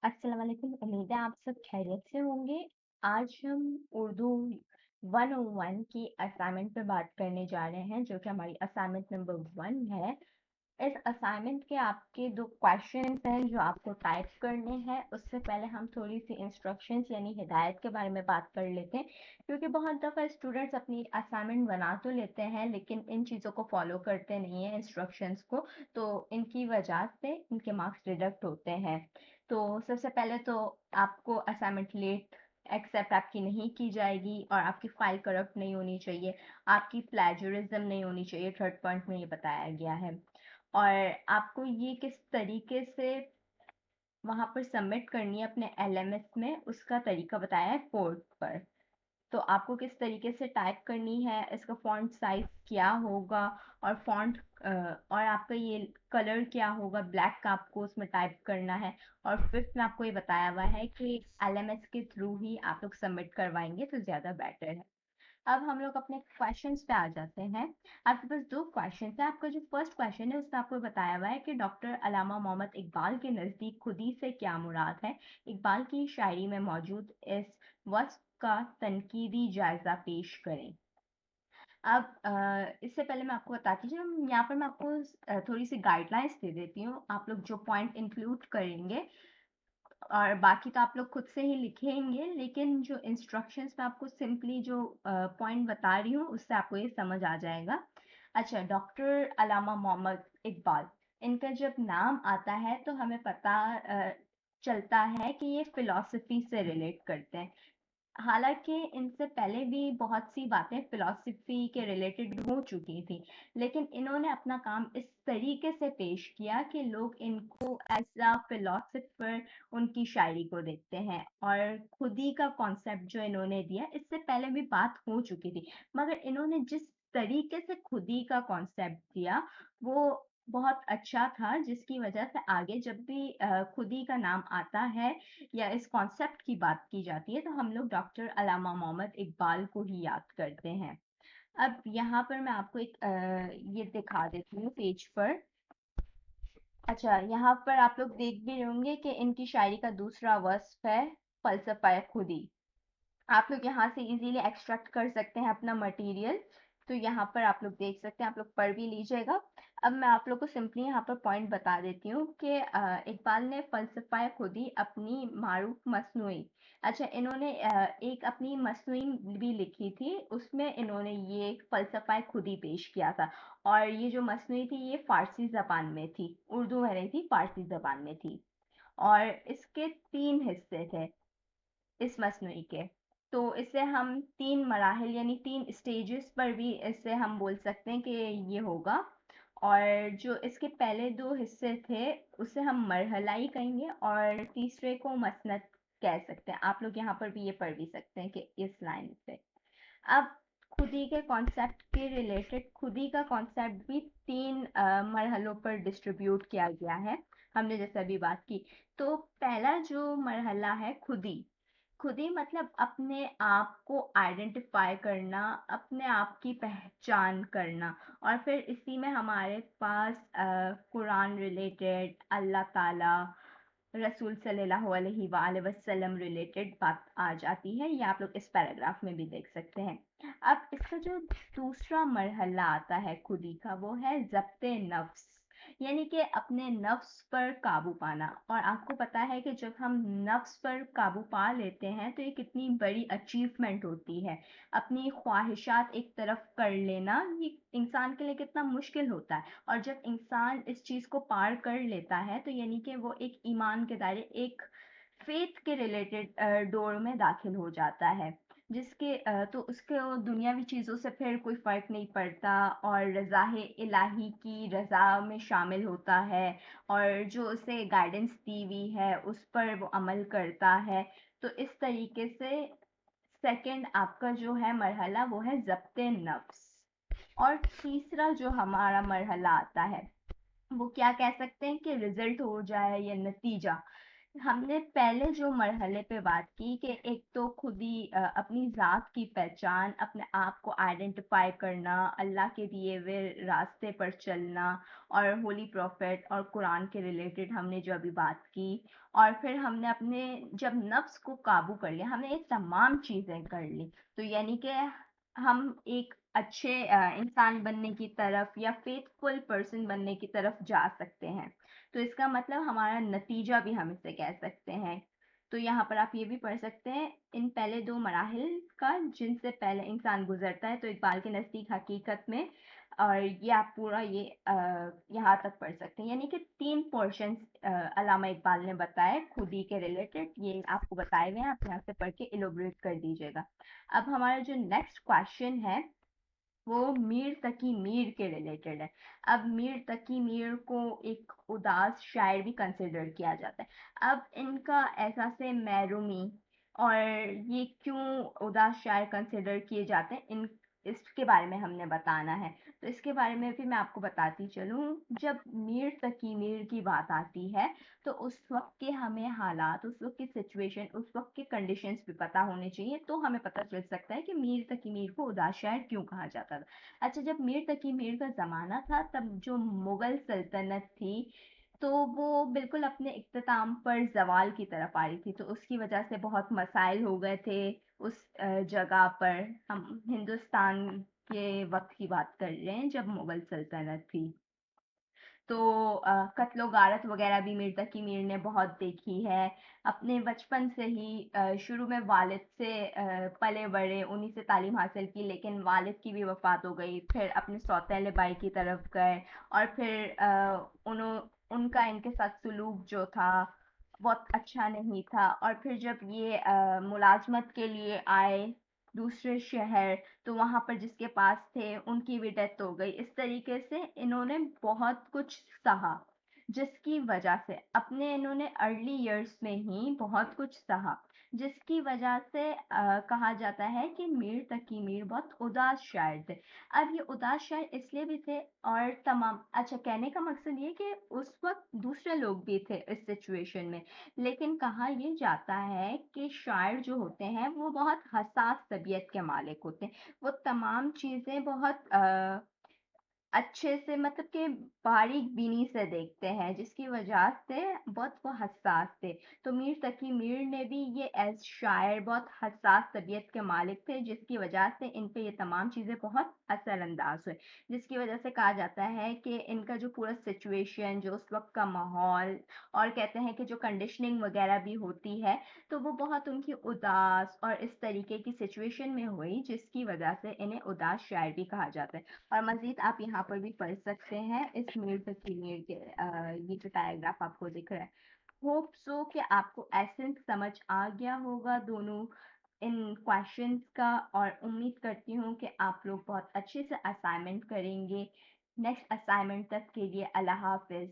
अस्सलाम वालेकुम। उम्मीद है आप सब खैरियत से होंगे। आज हम उर्दू 101 की असाइनमेंट पे बात करने जा रहे हैं, जो कि हमारी असाइनमेंट नंबर 1 है। इस असाइनमेंट के आपके 2 क्वेश्चंस हैं जो आपको टाइप करने हैं। उससे पहले हम थोड़ी-सी इंस्ट्रक्शंस यानी हिदायत के बारे में बात कर लेते हैं, क्योंकि बहुत दफ़ा स्टूडेंट्स अपनी असाइनमेंट बना तो लेते हैं, लेकिन इन चीज़ों को फ़ॉलो करते नहीं हैं इंस्ट्रक्शंस को, तो इनकी वजह से इनके मार्क्स डिडक्ट होते हैं। तो सबसे पहले तो आपको असाइनमेंट लेट एक्सेप्ट आपकी नहीं की जाएगी और आपकी फाइल करप्ट नहीं होनी चाहिए, आपकी प्लेजरिज्म नहीं होनी चाहिए, थर्ड पॉइंट में ये बताया गया है। और आपको ये किस तरीके से वहाँ पर सबमिट करनी है अपने एलएमएस में, उसका तरीका बताया है फोर्थ पर। तो आपको किस तरीके से टाइप करनी है, इसका फॉन्ट साइज क्या होगा और और आपका ये कलर क्या होगा, ब्लैक का आपको उसमें टाइप करना है। और फिफ्थ में आपको ये बताया हुआ है कि एलएमएस के थ्रू ही आप लोग सबमिट करवाएंगे तो ज़्यादा बेटर है। अब हम लोग अपने क्वेश्चंस पे आ जाते हैं। आपके पास 2 क्वेश्चंस हैं। आपका जो फर्स्ट क्वेश्चन है उसमें आपको बताया हुआ है कि डॉक्टर अल्लामा मोहम्मद इकबाल के नज़दीक खुदी से क्या मुराद है? इकबाल की शायरी में मौजूद इस वस्फ़ का तनकीदी जायज़ा पेश करें। अब इससे पहले मैं आपको बताती हूँ, यहाँ पर मैं आपको थोड़ी-सी गाइडलाइंस दे देती हूँ। आप लोग जो पॉइंट इंक्लूड करेंगे और बाकी तो आप लोग खुद से ही लिखेंगे, लेकिन जो इंस्ट्रक्शंस मैं आपको सिंपली जो पॉइंट बता रही हूँ उससे आपको ये समझ आ जाएगा। अच्छा, डॉक्टर अलामा मोहम्मद इकबाल, इनका जब नाम आता है तो हमें पता चलता है कि ये फिलॉसफी से रिलेट करते हैं। हालाँकि इनसे पहले भी बहुत सी बातें फ़िलॉसफ़ी के रिलेटेड हो चुकी थी, लेकिन इन्होंने अपना काम इस तरीके से पेश किया कि लोग इनको एज़ अ फ़िलॉसफ़र उनकी शायरी को देखते हैं। और खुदी का कॉन्सेप्ट जो इन्होंने दिया, इससे पहले भी बात हो चुकी थी, मगर इन्होंने जिस तरीके से खुदी का कॉन्सेप्ट दिया, वो बहुत अच्छा था, जिसकी वजह से आगे जब भी खुदी का नाम आता है या इस कॉन्सेप्ट की बात की जाती है तो हम लोग डॉक्टर अलामा मोहम्मद इकबाल को ही याद करते हैं। अब यहाँ पर मैं आपको एक ये दिखा देती हूँ पेज पर। अच्छा, यहाँ पर आप लोग देख भी रहे होंगे कि इनकी शायरी का दूसरा वस्फ है फलसफा खुदी। आप लोग यहाँ से इजीली एक्सट्रैक्ट कर सकते हैं अपना मटेरियल। तो यहाँ पर आप लोग देख सकते हैं, आप लोग पढ़ भी लीजिएगा। अब मैं आप लोग को सिंपली यहाँ पर पॉइंट बता देती हूँ कि इकबाल ने फ़लसफ़ा खुदी अपनी मारूफ मसनूई। अच्छा, इन्होंने एक अपनी मसनूई भी लिखी थी, उसमें इन्होंने ये फ़लसफ़ा खुदी पेश किया था। और ये जो मसनूई थी ये फ़ारसी ज़बान में थी, उर्दू में नहीं थी, फ़ारसी ज़बान में थी। और इसके 3 हिस्से थे इस मसनूई के। तो इसे हम 3 मराहिल यानी 3 स्टेजेस पर भी इसे हम बोल सकते हैं कि ये होगा। और जो इसके पहले 2 हिस्से थे उसे हम मरहला ही कहेंगे और तीसरे को मसनद कह सकते हैं। आप लोग यहाँ पर भी ये पढ़ भी सकते हैं कि इस लाइन से। अब खुदी के कॉन्सेप्ट के रिलेटेड खुदी का कॉन्सेप्ट भी 3 मरहलों पर डिस्ट्रीब्यूट किया गया है, हमने जैसे अभी बात की। तो पहला जो मरहला है खुदी, खुदी मतलब अपने आप को आइडेंटिफाई करना, अपने आप की पहचान करना। और फिर इसी में हमारे पास कुरान रिलेटेड, अल्लाह ताला, रसूल सल्लल्लाहु अलैहि वसल्लम रिलेटेड बात आ जाती है। ये आप लोग इस पैराग्राफ में भी देख सकते हैं। अब इसका जो दूसरा मरहला आता है खुदी का, वो है ज़ब्ते नफ्स, यानी कि अपने नफ्स पर काबू पाना। और आपको पता है कि जब हम नफ्स पर काबू पा लेते हैं तो ये कितनी बड़ी अचीवमेंट होती है। अपनी ख्वाहिशात एक तरफ कर लेना ये इंसान के लिए कितना मुश्किल होता है, और जब इंसान इस चीज़ को पार कर लेता है तो यानी कि वो एक ईमान के दायरे, एक फेथ के रिलेटेड डोर में दाखिल हो जाता है, जिसके तो उसके वो दुनियावी चीज़ों से फिर कोई फ़र्क नहीं पड़ता और रज़ाए इलाही की रज़ा में शामिल होता है। और जो उसे गाइडेंस दी हुई है उस पर वो अमल करता है। तो इस तरीके से सेकंड आपका जो है मरहला वो है ज़ब्ते नफ्स। और तीसरा जो हमारा मरहला आता है वो क्या कह सकते हैं कि रिजल्ट हो जाए या नतीजा। ہم نے پہلے جو مرحلے پہ بات کی کہ ایک تو خود ہی اپنی ذات کی پہچان، اپنے آپ کو آئیڈینٹیفائی کرنا، اللہ کے دیے ہوئے راستے پر چلنا، اور ہولی پروفیٹ اور قرآن کے ریلیٹڈ ہم نے جو ابھی بات کی، اور پھر ہم نے اپنے جب نفس کو قابو کر لیا، ہم نے یہ تمام چیزیں کر لی، تو یعنی کہ ہم ایک اچھے انسان بننے کی طرف یا فیتھ فل پرسن بننے کی طرف جا سکتے ہیں، تو اس کا مطلب ہمارا نتیجہ بھی ہم اسے کہہ سکتے ہیں۔ تو یہاں پر آپ یہ بھی پڑھ سکتے ہیں ان پہلے دو مراحل کا جن سے پہلے انسان گزرتا ہے، تو اقبال کے نزدیک حقیقت میں، اور یہ آپ پورا یہ یہاں تک پڑھ سکتے ہیں، یعنی کہ 3 پورشنز علامہ اقبال نے بتائے خود ہی کے ریلیٹڈ، یہ آپ کو بتائے ہوئے ہیں، آپ یہاں سے پڑھ کے ایلوبریٹ کر دیجیے گا۔ اب ہمارا جو نیکسٹ کوشچن ہے وہ میر تقی میر کے ریلیٹڈ ہے۔ اب میر تقی میر کو ایک اداس شاعر بھی کنسیڈر کیا جاتا ہے۔ اب ان کا احساس محرومی اور یہ کیوں اداس شاعر کنسیڈر کیے جاتے ہیں، اس کے بارے میں ہم نے بتانا ہے، تو اس کے بارے میں بھی میں آپ کو بتاتی چلوں۔ جب میر تقی میر کی بات آتی ہے تو اس وقت کے ہمیں حالات، اس وقت کی سچویشن، اس وقت کے کنڈیشنز بھی پتہ ہونے چاہیے، تو ہمیں پتہ چل سکتا ہے کہ میر تقی میر کو اداس شاعر کیوں کہا جاتا تھا۔ اچھا، جب میر تقی میر کا زمانہ تھا تب جو مغل سلطنت تھی تو وہ بالکل اپنے اختتام پر زوال کی طرف آ رہی تھی، تو اس کی وجہ سے بہت مسائل ہو گئے تھے اس جگہ پر۔ ہم ہندوستان کے وقت کی بات کر رہے ہیں جب مغل سلطنت تھی، تو قتل و غارت وغیرہ بھی میر تقی میر نے بہت دیکھی ہے۔ اپنے بچپن سے ہی شروع میں والد سے پلے بڑے، انہی سے تعلیم حاصل کی، لیکن والد کی بھی وفات ہو گئی، پھر اپنے سوتیلے بھائی کی طرف گئے، اور پھر ان کا ان کے ساتھ سلوک جو تھا بہت اچھا نہیں تھا، اور پھر جب یہ ملازمت کے لیے آئے دوسرے شہر، تو وہاں پر جس کے پاس تھے ان کی بھی ڈیتھ ہو گئی۔ اس طریقے سے انہوں نے بہت کچھ سہا، جس کی وجہ سے اپنے انہوں نے ارلی ایئرس میں ہی بہت کچھ سہا، جس کی وجہ سے کہا جاتا ہے کہ میر تقی میر بہت اداس شاعر تھے۔ اب یہ اداس شاعر اس لیے بھی تھے، اور تمام، اچھا کہنے کا مقصد یہ کہ اس وقت دوسرے لوگ بھی تھے اس سچویشن میں، لیکن کہا یہ جاتا ہے کہ شاعر جو ہوتے ہیں وہ بہت حساس طبیعت کے مالک ہوتے ہیں، وہ تمام چیزیں بہت اچھے سے، مطلب کہ باریک بینی سے دیکھتے ہیں، جس کی وجہ سے بہت وہ حساس تھے۔ تو میر تقی میر نے بھی یہ ایز شاعر بہت حساس طبیعت کے مالک تھے، جس کی وجہ سے ان پہ یہ تمام چیزیں بہت اثر انداز ہوئے، جس کی وجہ سے کہا جاتا ہے کہ ان کا جو پورا سچویشن، جو اس وقت کا ماحول، اور کہتے ہیں کہ جو کنڈیشننگ وغیرہ بھی ہوتی ہے، تو وہ بہت ان کی اداس اور اس طریقے کی سچویشن میں ہوئی، جس کی وجہ سے انہیں اداس شاعر بھی کہا جاتا ہے۔ اور مزید آپ یہاں پر بھی پڑھ سکتے ہیں اس میر تقی میر کے یہ جو پیراگراف آپ کو دکھ رہا ہے۔ ہوپ سو کہ آپ کو ایسنس سمجھ آ گیا ہوگا دونوں ان کویشچنس کا، اور امید کرتی ہوں کہ آپ لوگ بہت اچھے سے اسائنمنٹ کریں گے۔ نیکسٹ اسائنمنٹ تک کے لیے اللہ حافظ۔